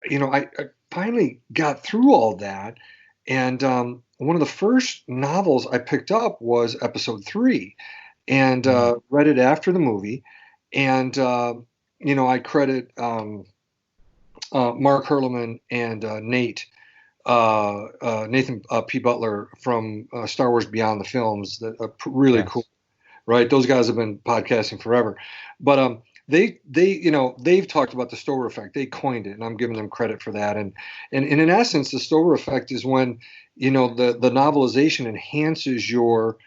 I finally got through all that, and one of the first novels I picked up was episode three, and Mm. read it after the movie, and I credit Mark Herleman and Nathan P. Butler from Star Wars Beyond the Films. That really cool, Yes. right? Those guys have been podcasting forever, but they've talked about the Stover effect. They coined it, and I'm giving them credit for that. And in essence, the Stover effect is when the novelization enhances your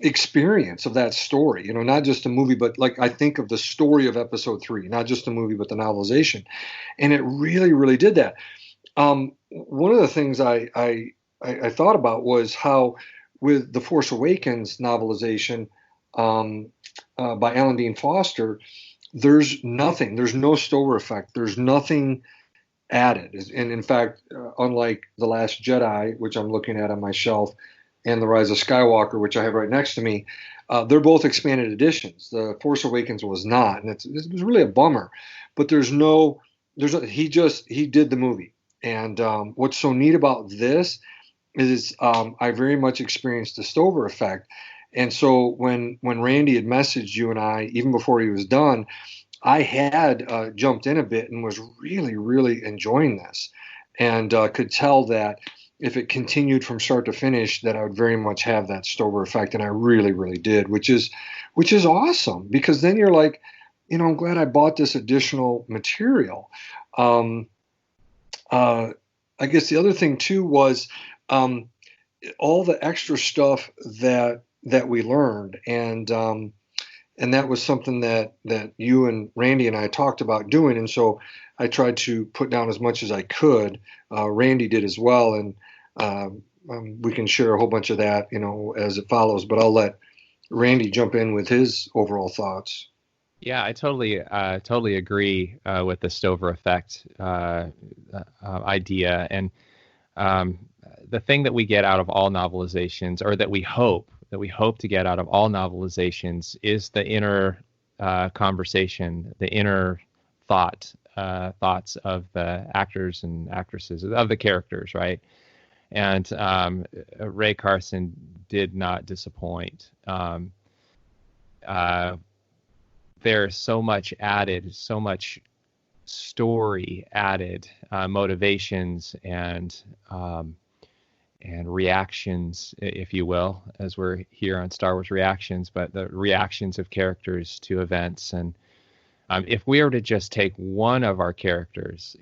experience of that story. Not just a movie, but like I think of the story of episode three, not just a movie, but the novelization, and it really, really did that. One of the things I thought about was how with the Force Awakens novelization by Alan Dean Foster, there's no Stover effect, there's nothing added, and in fact, unlike the Last Jedi, which I'm looking at on my shelf, and the Rise of Skywalker, which I have right next to me, they're both expanded editions. The Force Awakens was not, and it was really a bummer. But he did the movie, and what's so neat about this is I very much experienced the Stover effect. And so when Randy had messaged you and I, even before he was done, I had jumped in a bit and was really, really enjoying this, and could tell that if it continued from start to finish, that I would very much have that Stover effect, and I really, really did, which is awesome, because then you're like, I'm glad I bought this additional material. Um, I guess the other thing too was all the extra stuff that we learned, and that was something that you and Randy and I talked about doing, and so I tried to put down as much as I could. Randy did as well, and we can share a whole bunch of that, as it follows. But I'll let Randy jump in with his overall thoughts. Yeah, I totally agree with the Stover effect idea, and um, the thing that we get out of all novelizations, or that we hope to get out of all novelizations, is the inner conversation, the inner thoughts of the actors and actresses, of the characters, right? And Rae Carson did not disappoint. Uh, there's so much added, so much story added, motivations and reactions, if you will, as we're here on Star Wars Reactions, but the reactions of characters to events. And if we were to just take one of our characters,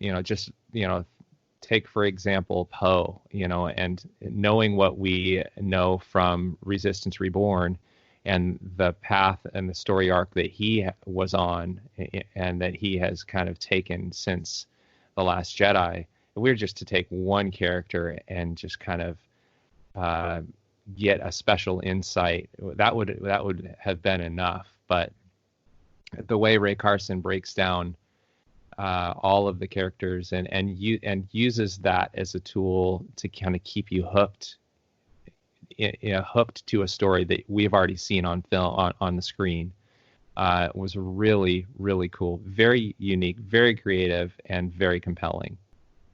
take, for example, Poe, and knowing what we know from Resistance Reborn and the path and the story arc that he was on and that he has kind of taken since The Last Jedi, if we were just to take one character and just kind of get a special insight, that would have been enough. But the way Rae Carson breaks down all of the characters and uses that as a tool to kind of keep you hooked, hooked to a story that we've already seen on film, on the screen, was really, really cool, very unique, very creative, and very compelling.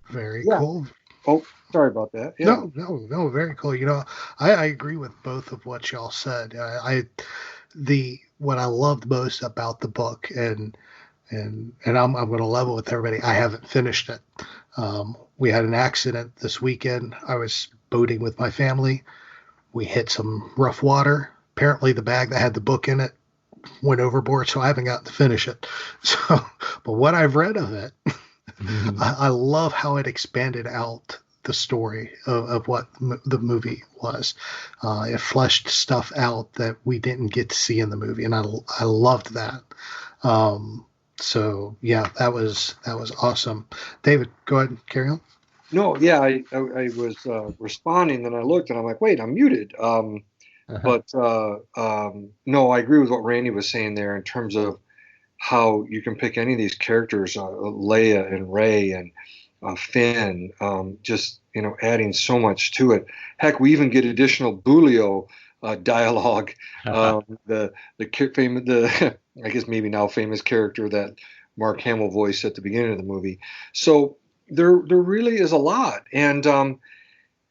Very Yeah. cool. Oh, sorry about that. Yeah. No, very cool. I agree with both of what y'all said. What I loved most about the book, and I'm going to level with everybody. I haven't finished it. We had an accident this weekend. I was boating with my family. We hit some rough water. Apparently, the bag that had the book in it went overboard, so I haven't gotten to finish it. So, but what I've read of it, I love how it expanded out the story of what the movie was. It fleshed stuff out that we didn't get to see in the movie, and I loved that. So yeah, that was awesome. David, go ahead and carry on. No, yeah, I was responding, then I looked, and I'm like, wait, I'm muted. But no, I agree with what Randy was saying there in terms of how you can pick any of these characters, Leia and Rey and Finn, just adding so much to it. Heck, we even get additional Bulio dialogue. The famous, I guess maybe now famous character that Mark Hamill voice at the beginning of the movie. So there really is a lot. And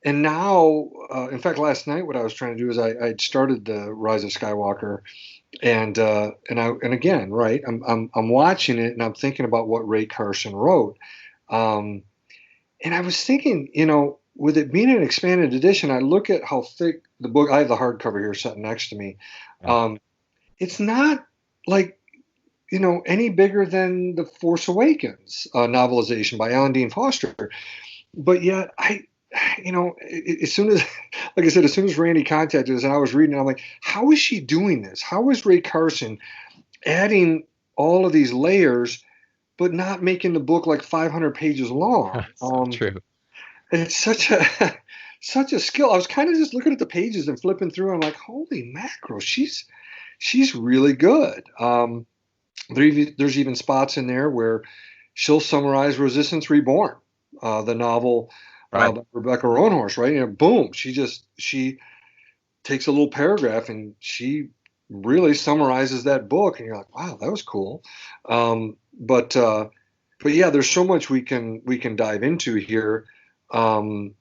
now, in fact, last night, what I was trying to do is I'd started the Rise of Skywalker, and again, right, I'm watching it and I'm thinking about what Rae Carson wrote, and I was thinking, with it being an expanded edition, I look at how thick the book. I have the hardcover here sitting next to me. It's not like any bigger than the Force Awakens novelization by Alan Dean Foster, but yet as soon as, like I said, as soon as Randy contacted us and I was reading, I'm like, how is she doing this? How is Rae Carson adding all of these layers, but not making the book like 500 pages long? True. It's such a skill. I was kind of just looking at the pages and flipping through. And I'm like, holy mackerel, she's really good. There's even spots in there where she'll summarize Resistance Reborn, the novel. Right. Rebecca Roanhorse, right? Boom, she takes a little paragraph and she really summarizes that book, and you're like, wow, that was cool. But yeah, there's so much we can dive into here. Randy,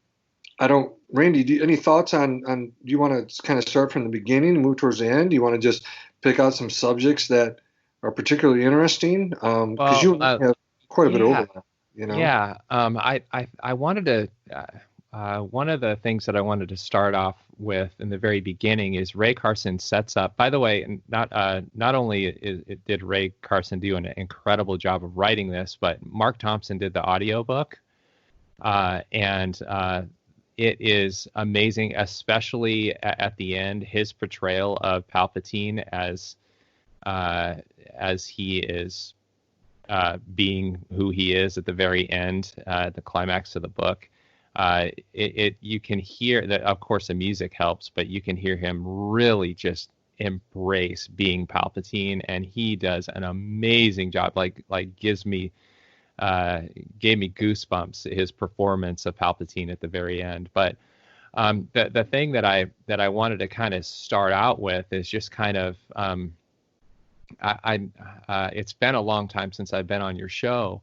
any thoughts on? Do you want to kind of start from the beginning and move towards the end? Do you want to just pick out some subjects that are particularly interesting? Because you have quite a bit of overlap. Yeah, I wanted to. One of the things that I wanted to start off with in the very beginning is Rae Carson sets up. By the way, not only did Rae Carson do an incredible job of writing this, but Mark Thompson did the audiobook, and it is amazing, especially at the end, his portrayal of Palpatine as he is. Being who he is at the very end, the climax of the book, you can hear that. Of course, the music helps, but you can hear him really just embrace being Palpatine, and he does an amazing job. Like gave me goosebumps. His performance of Palpatine at the very end. But the thing that I wanted to kind of start out with is just kind of. It's been a long time since I've been on your show,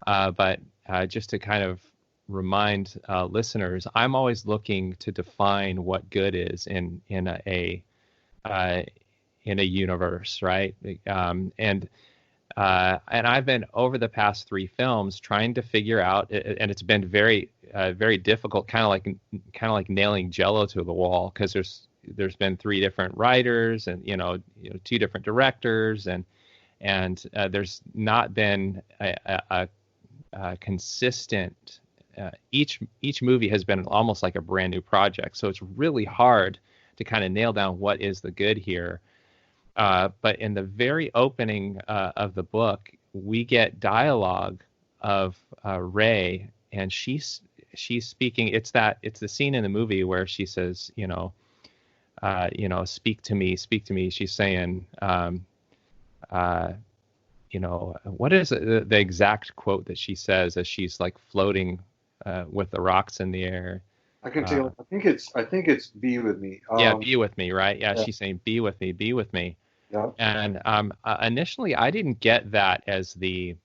but just to kind of remind listeners, I'm always looking to define what good is in a universe, right? And I've been over the past 3 films trying to figure out, and it's been very very difficult, kind of like nailing Jello to the wall, because there's been 3 different writers and 2 different directors, and there's not been a consistent. Each movie has been almost like a brand new project, so it's really hard to kind of nail down what is the good here. But in the very opening of the book, we get dialogue of Rae, and she's speaking. It's the scene in the movie where she says, speak to me. She's saying, what is the exact quote that she says as she's like floating with the rocks in the air? I can tell. I think it's be with me. Be with me, right? Yeah, she's saying be with me. Yeah. And initially, I didn't get that as the.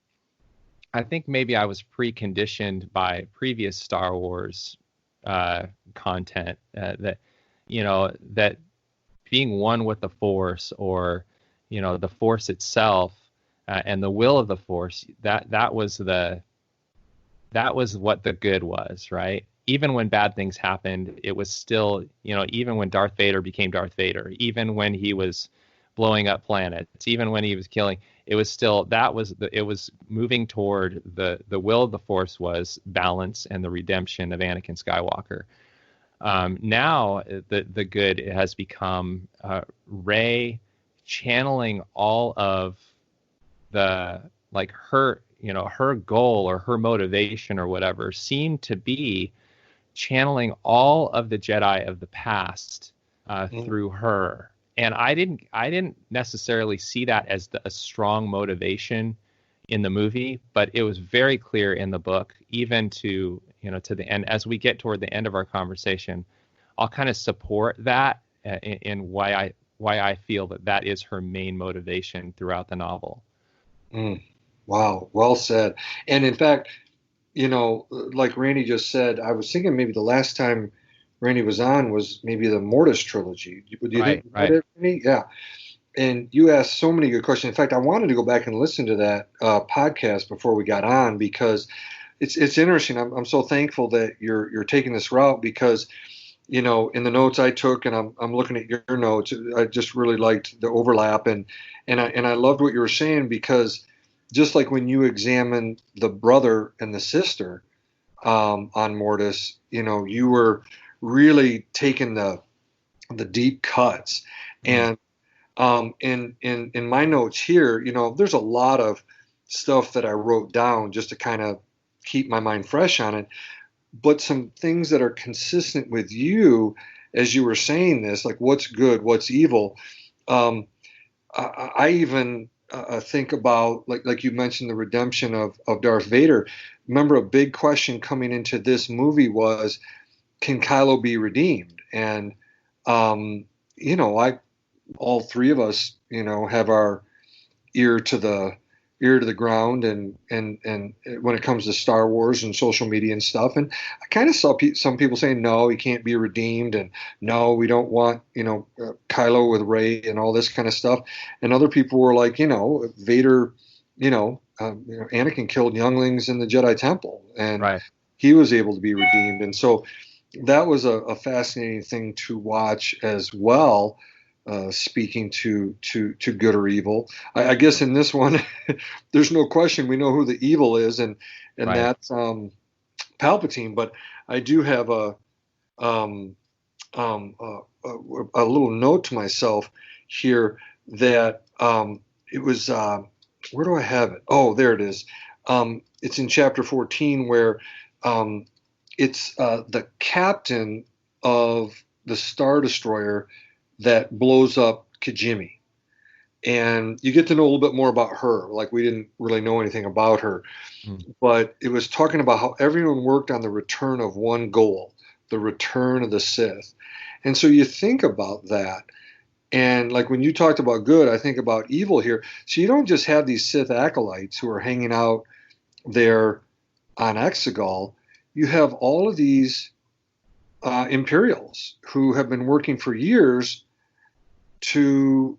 I think maybe I was preconditioned by previous Star Wars content that being one with the Force, or the Force itself, and the will of the Force, that was what the good was, right? Even when bad things happened, it was still, even when Darth Vader became Darth Vader, even when he was blowing up planets, even when he was killing, it was still, it was moving toward the will of the Force was balance and the redemption of Anakin Skywalker. Now the good has become Rae channeling all of the, like, her goal or her motivation or whatever seemed to be channeling all of the Jedi of the past through her. And I didn't necessarily see that as a strong motivation in the movie, but it was very clear in the book, even to the end. As we get toward the end of our conversation, I'll kind of support that in why I feel that is her main motivation throughout the novel. Mm. Wow, well said. And in fact, like Randy just said, I was thinking maybe the last time Randy was on was maybe the Mortis trilogy. Do you think Right, you read right. it, Randy? Yeah. And you asked so many good questions. In fact, I wanted to go back and listen to that podcast before we got on because it's interesting. I'm so thankful that you're taking this route because in the notes I took, and I'm looking at your notes, I just really liked the overlap, and I loved what you were saying because just like when you examine the brother and the sister on Mortis, you were really taking the deep cuts, Mm, and in my notes here, there's a lot of stuff that I wrote down just to kind of keep my mind fresh on it, but some things that are consistent with you as you were saying this, like what's good, what's evil. Um, I even think about like you mentioned the redemption of Darth Vader. Remember, a big question coming into this movie was, can Kylo be redeemed? And I all three of us, have our ear to the ground and when it comes to Star Wars and social media and stuff. And I kind of saw some people saying no, he can't be redeemed, and no, we don't want Kylo with Rey and all this kind of stuff. And other people were like, Vader, Anakin killed younglings in the Jedi Temple, and right. he was able to be redeemed. And so that was a fascinating thing to watch as well. Speaking to good or evil, I guess in this one, there's no question we know who the evil is, and Right. that's Palpatine. But I do have um, a little note to myself here that it was where do I have it? Oh, there it is. It's in chapter 14 where um, it's the captain of the Star Destroyer that blows up Kijimi. And you get to know a little bit more about her. Like, we didn't really know anything about her, Mm, but it was talking about how everyone worked on the return of one goal, the return of the Sith. And so you think about that. And like when you talked about good, I think about evil here. So you don't just have these Sith acolytes who are hanging out there on Exegol. You have all of these Imperials who have been working for years to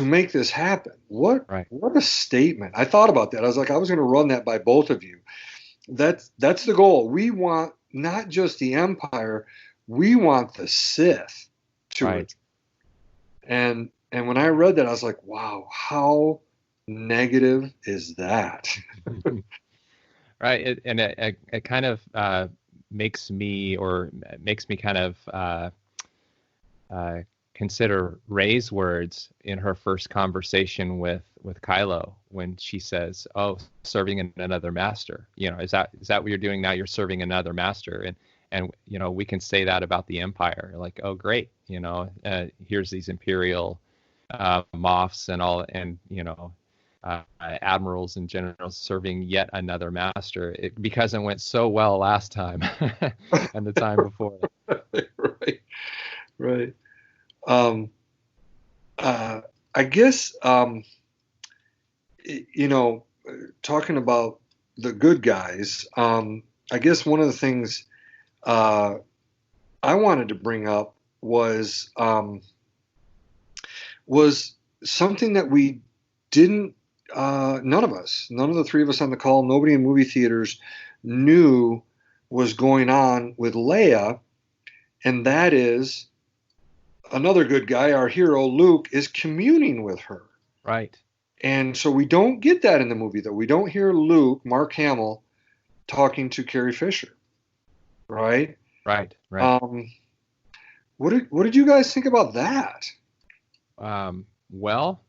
make this happen. right. What a statement. I thought about that. I was like, I was going to run that by both of you. That's the goal. We want not just the Empire, we want the Sith to Right. it. And when I read that, I was like, wow, how negative is that? Right. It kind of makes me kind of uh, consider Ray's words in her first conversation with Kylo when she says, "Oh, serving another master." Is that what you're doing now? You're serving another master, and we can say that about the Empire. Like, oh, great, here's these Imperial moffs and all, and admirals and generals serving yet another master. Because it went so well last time and the time before. Right, right. Um, uh, I guess you know, talking about the good guys. I guess one of the things uh, I wanted to bring up was something that we didn't. None of us, none of the three of us on the call, nobody in movie theaters knew was going on with Leia, and that is another good guy. Our hero Luke is communing with her. Right. And so we don't get that in the movie, though. We don't hear Luke, Mark Hamill, talking to Carrie Fisher, right? Right. Right. Um, what did you guys think about that? Well,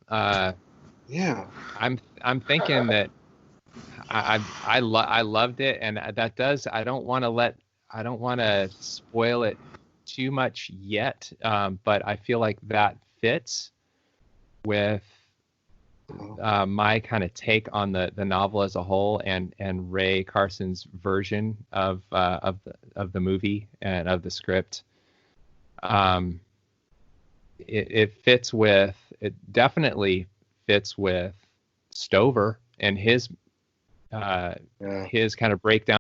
Yeah, I'm thinking that I loved it, and that does I don't want to spoil it too much yet, but I feel like that fits with my kind of take on the novel as a whole, and Rae Carson's version of the movie and of the script. Um, it definitely fits with Stover and his his kind of breakdown